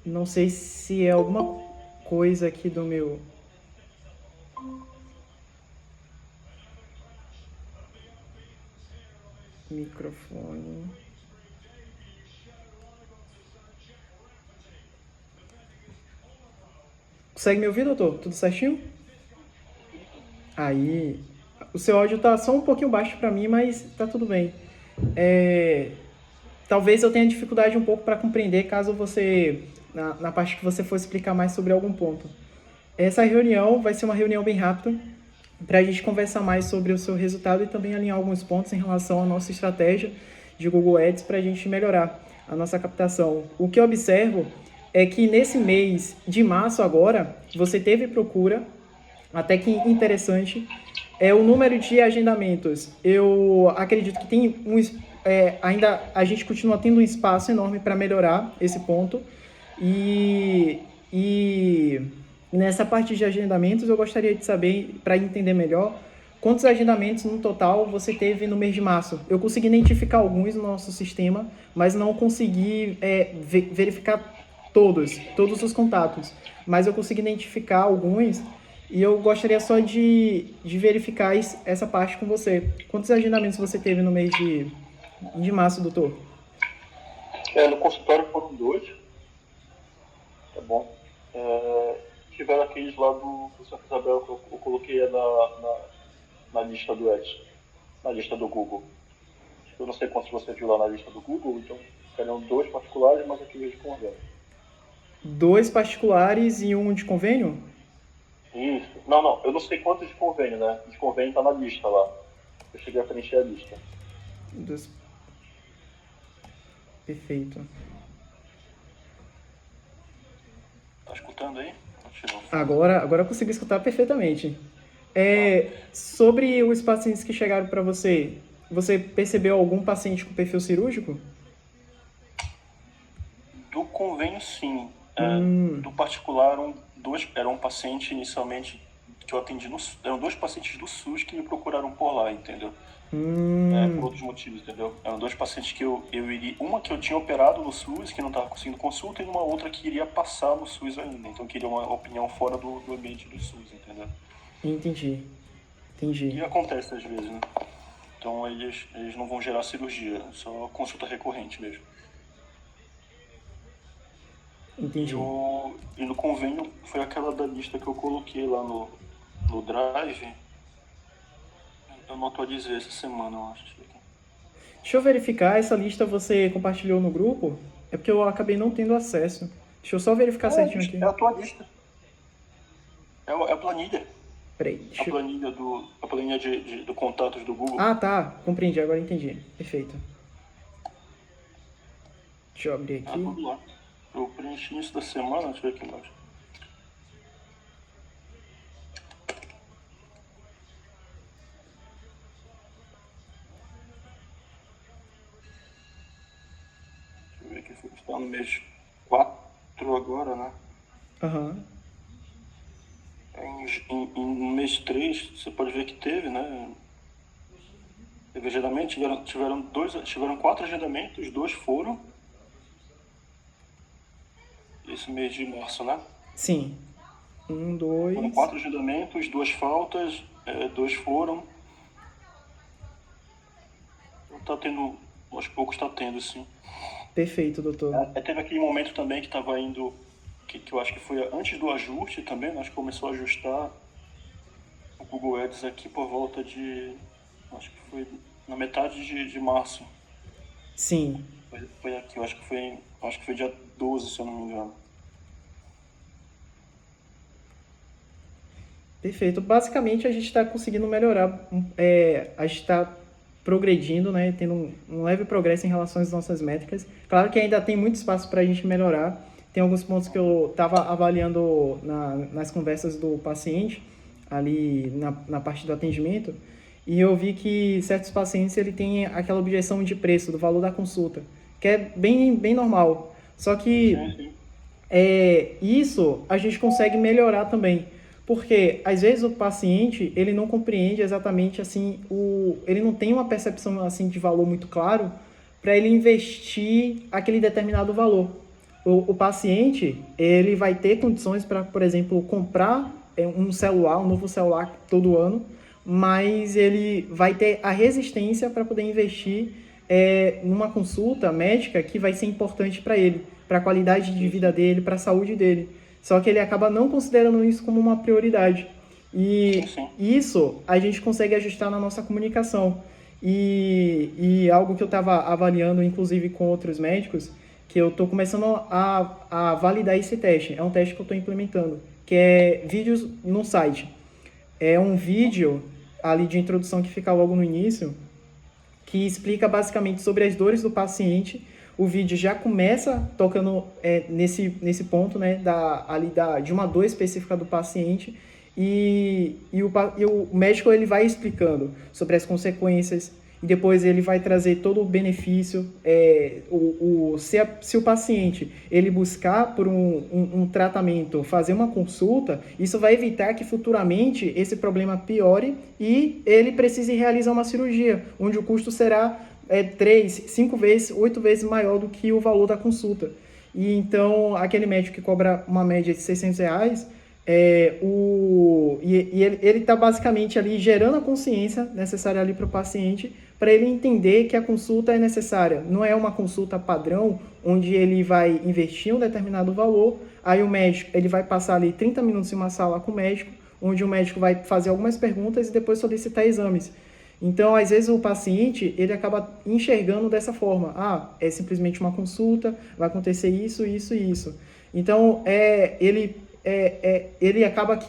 Não sei se é alguma coisa aqui do meu microfone. Consegue me ouvir, doutor? Tudo certinho? Aí, o seu áudio tá só um pouquinho baixo para mim, mas tá tudo bem. É, talvez eu tenha dificuldade um pouco para compreender caso você, na parte que você for explicar mais sobre algum ponto. Essa reunião vai ser uma reunião bem rápida para a gente conversar mais sobre o seu resultado e também alinhar alguns pontos em relação à nossa estratégia de Google Ads para a gente melhorar a nossa captação. O que eu observo é que nesse mês de março agora, você teve procura, até que interessante, é o número de agendamentos. Eu acredito que tem ainda a gente continua tendo um espaço enorme para melhorar esse ponto e, e nessa parte de agendamentos eu gostaria de saber, para entender melhor, quantos agendamentos no total você teve no mês de março. Eu consegui identificar alguns no nosso sistema, mas não consegui verificar todos os contatos. Mas eu consegui identificar alguns e eu gostaria só de verificar essa parte com você. Quantos agendamentos você teve no mês de março, doutor? No consultório foram dois, tá bom? Tiveram aqueles lá do Santa Isabel que eu coloquei na lista do Edge, na lista do Google. Eu não sei quantos você viu lá na lista do Google, então eram dois particulares, mas aqui de convênio. Dois particulares e um de convênio? Isso. Não, eu não sei quantos de convênio, né? De convênio tá na lista lá. Eu cheguei a preencher a lista. Dois. Perfeito. Tá escutando aí? Agora eu consigo escutar perfeitamente. Sobre os pacientes que chegaram para você, você percebeu algum paciente com perfil cirúrgico? Do convênio, sim. Do particular, era um paciente inicialmente que eu atendi eram dois pacientes do SUS que me procuraram por lá, entendeu? Por outros motivos, entendeu? Eram dois pacientes que eu iria. Uma que eu tinha operado no SUS, que não estava conseguindo consulta, e uma outra que iria passar no SUS ainda. Então eu queria uma opinião fora do ambiente do SUS, entendeu? Entendi. E acontece às vezes, né? Então eles não vão gerar cirurgia, só consulta recorrente mesmo. Entendi. E no convênio foi aquela da lista que eu coloquei lá no Drive. Eu não atualizei essa semana, eu acho. Deixa eu verificar, essa lista você compartilhou no grupo? É porque eu acabei não tendo acesso. Deixa eu só verificar certinho aqui. É a tua lista. É a planilha. Peraí, A planilha do contatos do Google. Ah, tá. Compreendi, agora entendi. Perfeito. Deixa eu abrir aqui. Tudo lá. Eu preenchi isso da semana, deixa eu ver aqui embaixo. Deixa eu ver aqui, está no mês 4 agora, né? Aham. No mês 3, você pode ver que teve, né? Teve agendamento, tiveram 4 agendamentos, 2 foram. Esse mês de março, né? Sim. 1, 2. Foram 4 agendamentos, 2 faltas, 2 foram. Tá tendo, aos poucos tá tendo, sim. Perfeito, doutor. Teve aquele momento também que tava indo, que eu acho que foi antes do ajuste também, né? Acho que começou a ajustar o Google Ads aqui por volta de, acho que foi na metade de março. Sim. Foi aqui, eu acho que foi dia 12, se eu não me engano. Perfeito. Basicamente, a gente está conseguindo melhorar. A gente está progredindo, né? Tendo um leve progresso em relação às nossas métricas. Claro que ainda tem muito espaço para a gente melhorar. Tem alguns pontos que eu estava avaliando nas conversas do paciente, ali na parte do atendimento, e eu vi que certos pacientes ele tem aquela objeção de preço, do valor da consulta, que é bem normal. Só que Sim. isso a gente consegue melhorar também. Porque às vezes o paciente ele não compreende exatamente assim ele não tem uma percepção assim de valor muito claro para ele investir aquele determinado valor. o paciente, ele vai ter condições para, por exemplo, comprar um celular, um novo celular todo ano, mas ele vai ter a resistência para poder investir numa consulta médica que vai ser importante para ele, para a qualidade de vida dele, para a saúde dele. Só que ele acaba não considerando isso como uma prioridade. E isso a gente consegue ajustar na nossa comunicação. E algo que eu estava avaliando, inclusive com outros médicos, que eu estou começando a validar esse teste. É um teste que eu estou implementando, que é vídeos no site. É um vídeo ali de introdução que fica logo no início, que explica basicamente sobre as dores do paciente. O vídeo já começa tocando nesse ponto, né, de uma dor específica do paciente, e o médico ele vai explicando sobre as consequências, e depois ele vai trazer todo o benefício. Se o paciente ele buscar por um tratamento, fazer uma consulta, isso vai evitar que futuramente esse problema piore e ele precise realizar uma cirurgia, onde o custo será 3, 5 vezes, 8 vezes maior do que o valor da consulta. E então, aquele médico que cobra uma média de R$600, ele está basicamente ali gerando a consciência necessária ali para o paciente, para ele entender que a consulta é necessária. Não é uma consulta padrão, onde ele vai investir um determinado valor, aí o médico ele vai passar ali 30 minutos em uma sala com o médico, onde o médico vai fazer algumas perguntas e depois solicitar exames. Então, às vezes, o paciente ele acaba enxergando dessa forma. É simplesmente uma consulta, vai acontecer isso, isso e isso. Então, ele acaba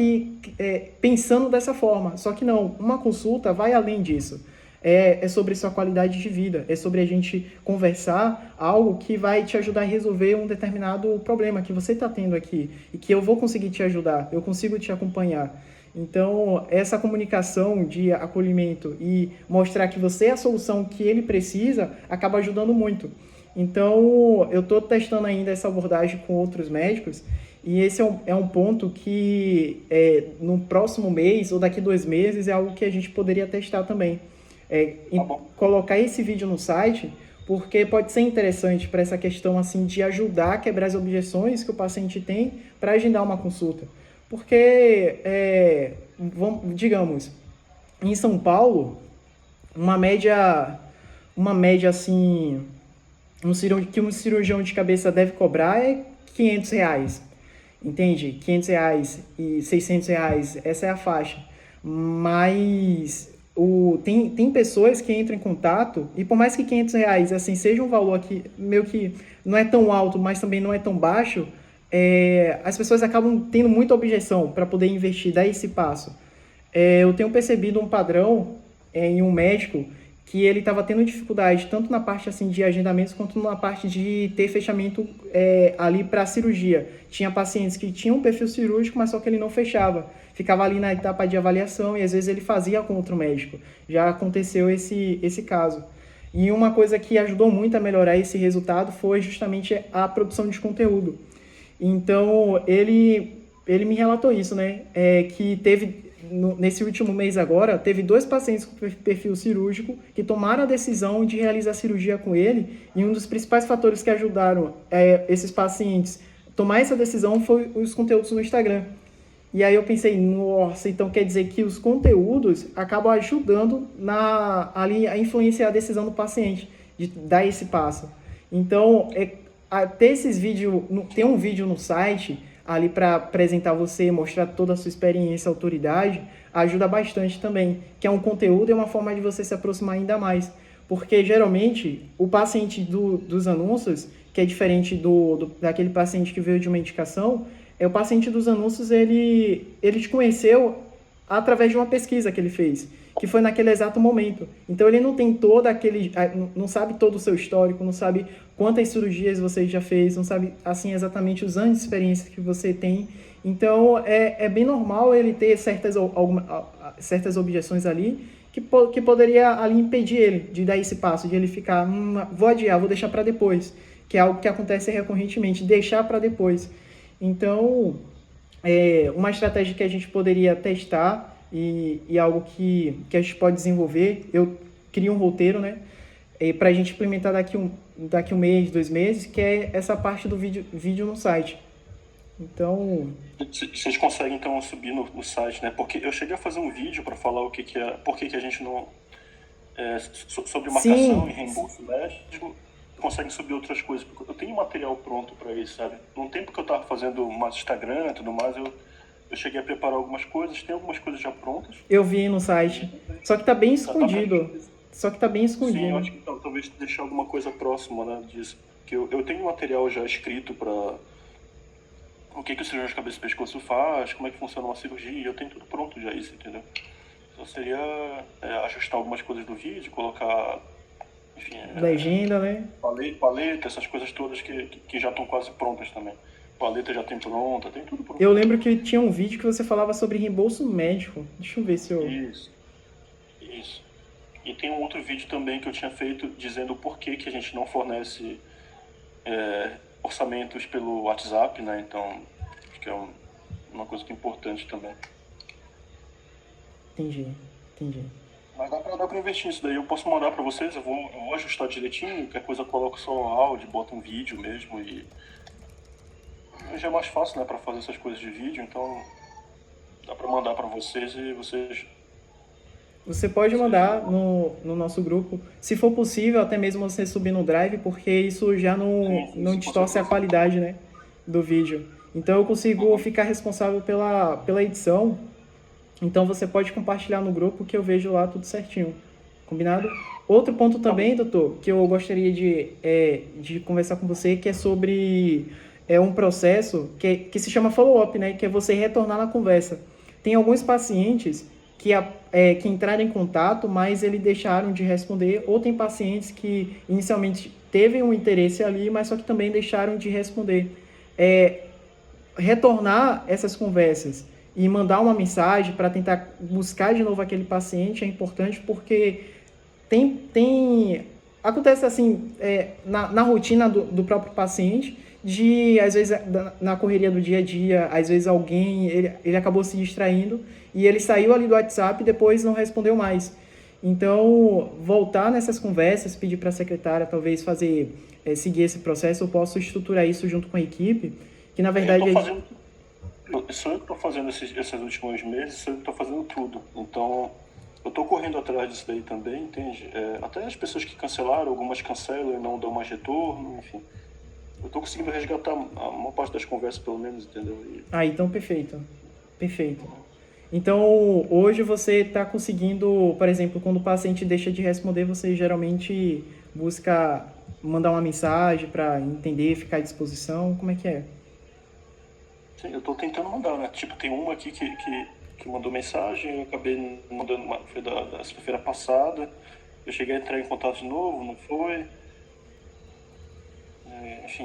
pensando dessa forma. Só que não, uma consulta vai além disso. É sobre sua qualidade de vida, é sobre a gente conversar algo que vai te ajudar a resolver um determinado problema que você está tendo aqui e que eu vou conseguir te ajudar, eu consigo te acompanhar. Então, essa comunicação de acolhimento e mostrar que você é a solução que ele precisa acaba ajudando muito. Então, eu estou testando ainda essa abordagem com outros médicos, e esse é um ponto que no próximo mês ou daqui 2 meses é algo que a gente poderia testar também. Colocar esse vídeo no site, porque pode ser interessante para essa questão assim, de ajudar a quebrar as objeções que o paciente tem para agendar uma consulta. Porque, digamos, em São Paulo, uma média assim, que um cirurgião de cabeça deve cobrar é R$500, entende? R$500 e R$600, essa é a faixa. Mas tem pessoas que entram em contato, e por mais que R$500 assim, seja um valor que meio que não é tão alto, mas também não é tão baixo, as pessoas acabam tendo muita objeção para poder investir, dar esse passo. Eu tenho percebido um padrão em um médico que ele estava tendo dificuldade tanto na parte assim, de agendamentos quanto na parte de ter fechamento ali para a cirurgia. Tinha pacientes que tinham um perfil cirúrgico, mas só que ele não fechava. Ficava ali na etapa de avaliação e às vezes ele fazia com outro médico. Já aconteceu esse caso. E uma coisa que ajudou muito a melhorar esse resultado foi justamente a produção de conteúdo. Então, ele me relatou isso, né? Que nesse último mês agora, teve 2 pacientes com perfil cirúrgico que tomaram a decisão de realizar a cirurgia com ele, e um dos principais fatores que ajudaram esses pacientes a tomar essa decisão foi os conteúdos no Instagram. E aí eu pensei, nossa, então quer dizer que os conteúdos acabam ajudando ali a influenciar a decisão do paciente, de dar esse passo. Então, ter esses vídeos, ter um vídeo no site ali para apresentar você, mostrar toda a sua experiência, autoridade, ajuda bastante também, que é um conteúdo e uma forma de você se aproximar ainda mais. Porque, geralmente, o paciente dos anúncios, que é diferente daquele paciente que veio de uma indicação, o paciente dos anúncios, ele te conheceu através de uma pesquisa que ele fez, que foi naquele exato momento. Então, ele não tem não sabe todo o seu histórico, não sabe quantas cirurgias você já fez, não sabe, assim, exatamente os anos de experiência que você tem. Então, é bem normal ele ter certas objeções ali, que poderia ali impedir ele de dar esse passo, de ele ficar, vou adiar, vou deixar para depois, que é algo que acontece recorrentemente, deixar para depois. Então, uma estratégia que a gente poderia testar e algo que a gente pode desenvolver, eu crio um roteiro, né? para a gente implementar daqui um mês, 2 meses, que é essa parte do vídeo no site. Então... Vocês conseguem, então, subir no site, né? Porque eu cheguei a fazer um vídeo para falar o que é, por que a gente não... sobre marcação e reembolso médico, conseguem subir outras coisas. Porque eu tenho material pronto para isso, sabe? No tempo que eu estava fazendo mais Instagram e tudo mais, eu cheguei a preparar algumas coisas, tem algumas coisas já prontas. Eu vi no site. Só que tá bem escondido. Sim, eu acho que talvez deixar alguma coisa próxima, né, disso. Que eu tenho material já escrito para o que o cirurgião de cabeça e pescoço faz, como é que funciona uma cirurgia, eu tenho tudo pronto já isso, entendeu? Só seria ajustar algumas coisas do vídeo, colocar, enfim... legenda, né? Paleta, essas coisas todas que já estão quase prontas também. Paleta já tem pronta, tem tudo pronto. Eu lembro que tinha um vídeo que você falava sobre reembolso médico. Deixa eu ver se eu... Isso. E tem um outro vídeo também que eu tinha feito dizendo o porquê que a gente não fornece orçamentos pelo WhatsApp, né? Então, acho que é uma coisa que é importante também. Entendi. Mas dá pra investir nisso daí. Eu posso mandar pra vocês, eu vou ajustar direitinho, qualquer coisa eu coloco só áudio, boto um vídeo mesmo e... já é mais fácil, né, pra fazer essas coisas de vídeo, então dá pra mandar pra vocês e vocês... Você pode mandar no nosso grupo, se for possível, até mesmo você subir no Drive, porque isso já não distorce a qualidade, né, do vídeo. Então eu consigo ficar responsável pela edição, então você pode compartilhar no grupo que eu vejo lá tudo certinho, combinado? Outro ponto também, doutor, que eu gostaria de conversar com você, que é sobre um processo que se chama follow-up, né, que é você retornar na conversa. Tem alguns pacientes que entraram em contato, mas eles deixaram de responder, ou tem pacientes que inicialmente teve um interesse ali, mas só que também deixaram de responder. Retornar essas conversas e mandar uma mensagem para tentar buscar de novo aquele paciente é importante, porque acontece assim, na rotina do próprio paciente, às vezes, na correria do dia a dia, às vezes ele acabou se distraindo e ele saiu ali do WhatsApp e depois não respondeu mais. Então, voltar nessas conversas, pedir para a secretária talvez seguir esse processo, eu posso estruturar isso junto com a equipe, que na verdade... Sou eu que estou fazendo esses últimos meses, sou eu que estou fazendo tudo. Então, eu estou correndo atrás disso daí também, entende? Até as pessoas que cancelaram, algumas cancelam e não dão mais retorno, enfim... Eu tô conseguindo resgatar uma parte das conversas, pelo menos, entendeu? Então perfeito. Então, hoje você está conseguindo, por exemplo, quando o paciente deixa de responder, você geralmente busca mandar uma mensagem para entender, ficar à disposição? Como é que é? Sim, eu tô tentando mandar, né? Tipo, tem uma aqui que mandou mensagem, eu acabei mandando foi da sexta-feira passada, eu cheguei a entrar em contato de novo, não foi... Enfim,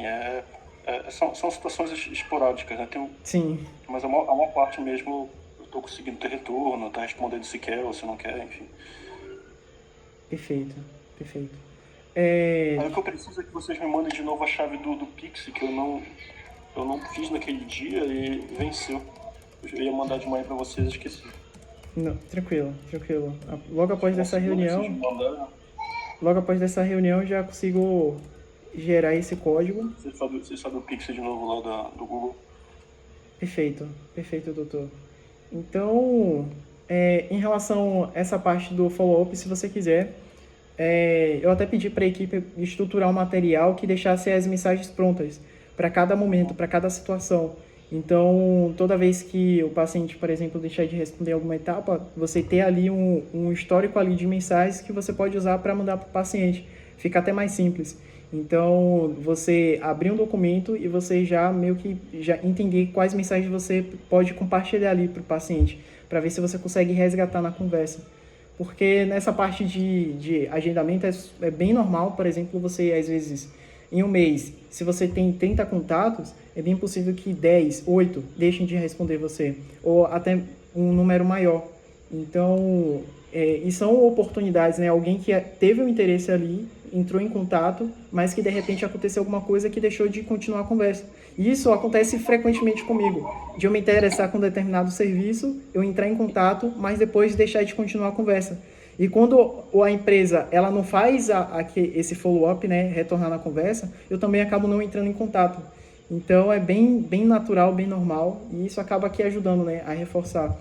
são situações esporádicas, né? Sim. Mas a maior parte mesmo eu tô conseguindo ter retorno, tá respondendo se quer ou se não quer, enfim. Perfeito. Aí o que eu preciso é que vocês me mandem de novo a chave do Pix, que eu não fiz naquele dia e venceu. Eu ia mandar de manhã pra vocês, esqueci. Não, tranquilo. Logo após dessa reunião já consigo gerar esse código. Você sabe o Pix de novo lá do Google? Perfeito, doutor. Então, em relação a essa parte do follow-up, se você quiser, eu até pedi para a equipe estruturar um material que deixasse as mensagens prontas para cada momento, para cada situação. Então, toda vez que o paciente, por exemplo, deixar de responder alguma etapa, você ter ali um histórico ali de mensagens que você pode usar para mandar para o paciente. Fica até mais simples. Então, você abrir um documento e você já entender quais mensagens você pode compartilhar ali para o paciente, para ver se você consegue resgatar na conversa. Porque nessa parte de agendamento é bem normal, por exemplo, você às vezes, em um mês, se você tem 30 contatos, é bem possível que 8 deixem de responder você, ou até um número maior. Então, e são oportunidades, né? Alguém que teve um interesse ali, entrou em contato, mas que de repente aconteceu alguma coisa que deixou de continuar a conversa. E isso acontece frequentemente comigo, de eu me interessar com determinado serviço, eu entrar em contato, mas depois deixar de continuar a conversa. E quando a empresa ela não faz esse follow-up, né, retornar na conversa, eu também acabo não entrando em contato. Então é bem natural, bem normal, e isso acaba aqui ajudando, né, a reforçar.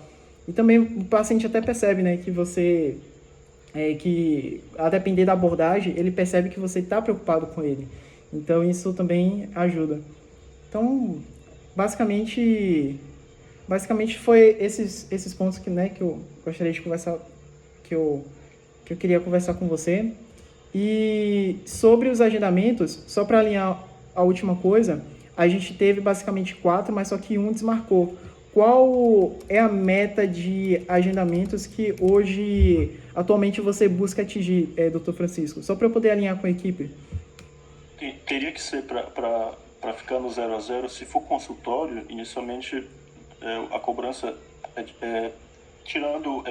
E também o paciente até percebe, né, que você, que a depender da abordagem, ele percebe que você está preocupado com ele. Então isso também ajuda. Então, basicamente foi esses pontos que, né, que eu gostaria de conversar, que eu queria conversar com você. E sobre os agendamentos, só para alinhar a última coisa, a gente teve basicamente 4, mas só que um desmarcou. Qual é a meta de agendamentos que hoje, atualmente, você busca atingir, Dr. Francisco? Só para eu poder alinhar com a equipe. Teria que ser para ficar no 0 a 0. Se for consultório, inicialmente a cobrança tirando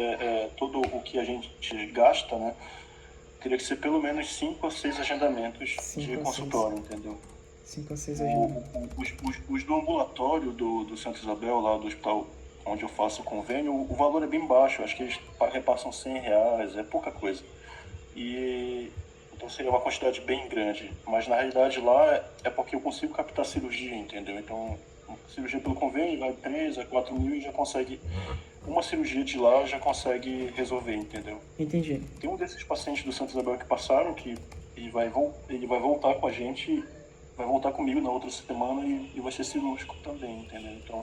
todo o que a gente gasta, né? Teria que ser pelo menos 5 a 6 agendamentos de consultório, entendeu? 5 a 6 agendamentos. Os do ambulatório do Santa Isabel, lá do hospital onde eu faço o convênio, o valor é bem baixo. Acho que eles repassam R$100, é pouca coisa. Então seria uma quantidade bem grande. Mas na realidade lá é porque eu consigo captar cirurgia, entendeu? Então, cirurgia pelo convênio vai 3 a 4 mil e já consegue... Uma cirurgia de lá já consegue resolver, entendeu? Entendi. Tem um desses pacientes do Santa Isabel que passaram que ele vai voltar com a gente, vai voltar comigo na outra semana e vai ser cirúrgico também, entendeu? Então,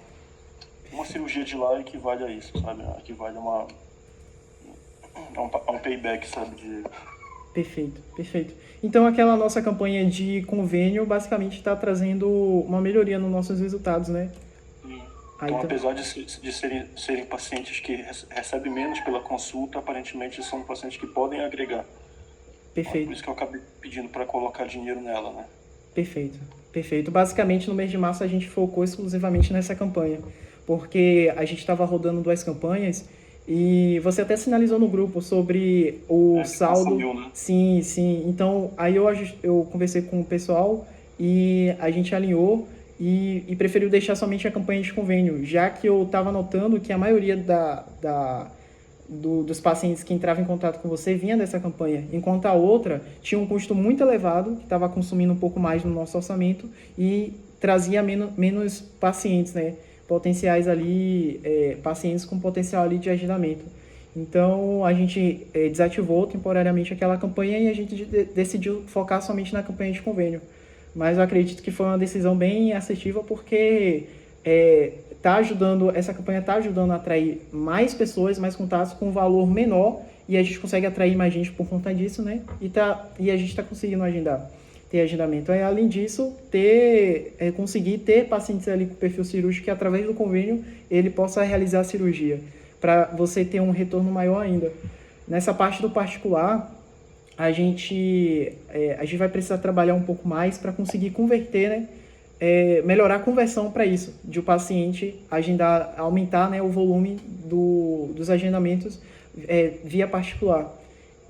uma cirurgia de lá equivale a isso, sabe? Equivale a um payback, sabe? Perfeito. Então, aquela nossa campanha de convênio basicamente está trazendo uma melhoria nos nossos resultados, né? Então, apesar de serem pacientes que recebem menos pela consulta, aparentemente são pacientes que podem agregar. Perfeito. Por isso que eu acabei pedindo para colocar dinheiro nela, né? Perfeito. Basicamente, no mês de março, a gente focou exclusivamente nessa campanha, porque a gente estava rodando 2 campanhas e você até sinalizou no grupo sobre o saldo. Consumiu, né? Sim. Então, aí eu conversei com o pessoal e a gente alinhou e preferiu deixar somente a campanha de convênio, já que eu estava notando que a maioria dos pacientes que entravam em contato com você vinha dessa campanha, enquanto a outra tinha um custo muito elevado, que estava consumindo um pouco mais no nosso orçamento e trazia menos pacientes, né? Potenciais ali, pacientes com potencial ali de agendamento. Então, a gente desativou temporariamente aquela campanha e a gente decidiu focar somente na campanha de convênio. Mas eu acredito que foi uma decisão bem assertiva porque essa campanha está ajudando a atrair mais pessoas, mais contatos com um valor menor e a gente consegue atrair mais gente por conta disso, né? E a gente está conseguindo ter agendamento. Aí, além disso, conseguir ter pacientes ali com perfil cirúrgico que através do convênio ele possa realizar a cirurgia, para você ter um retorno maior ainda. Nessa parte do particular, a gente vai precisar trabalhar um pouco mais para conseguir converter, né? Melhorar a conversão para isso, de o paciente agendar, aumentar, né, o volume dos agendamentos via particular.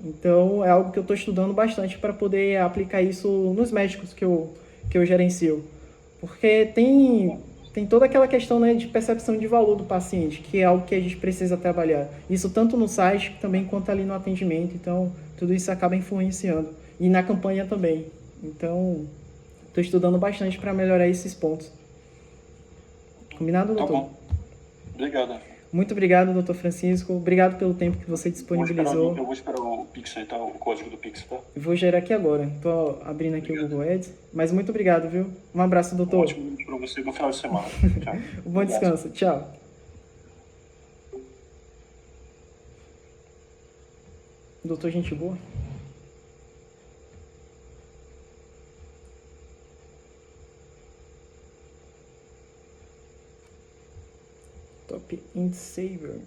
Então, é algo que eu estou estudando bastante para poder aplicar isso nos médicos que eu gerencio. Porque tem toda aquela questão, né, de percepção de valor do paciente, que é algo que a gente precisa trabalhar. Isso tanto no site também quanto ali no atendimento. Então, tudo isso acaba influenciando. E na campanha também. Então, estou estudando bastante para melhorar esses pontos. Combinado, doutor? Tá bom. Obrigado. Muito obrigado, doutor Francisco. Obrigado pelo tempo que você disponibilizou. Eu vou esperar o Pix aí, tá? O código do Pix, tá? Eu vou gerar aqui agora. Estou abrindo aqui o Google Ads. Mas muito obrigado, viu? Um abraço, doutor. Ótimo para você. Bom final de semana. Tchau. Bom descanso. Tchau. Doutor, gente boa? Top End Saver.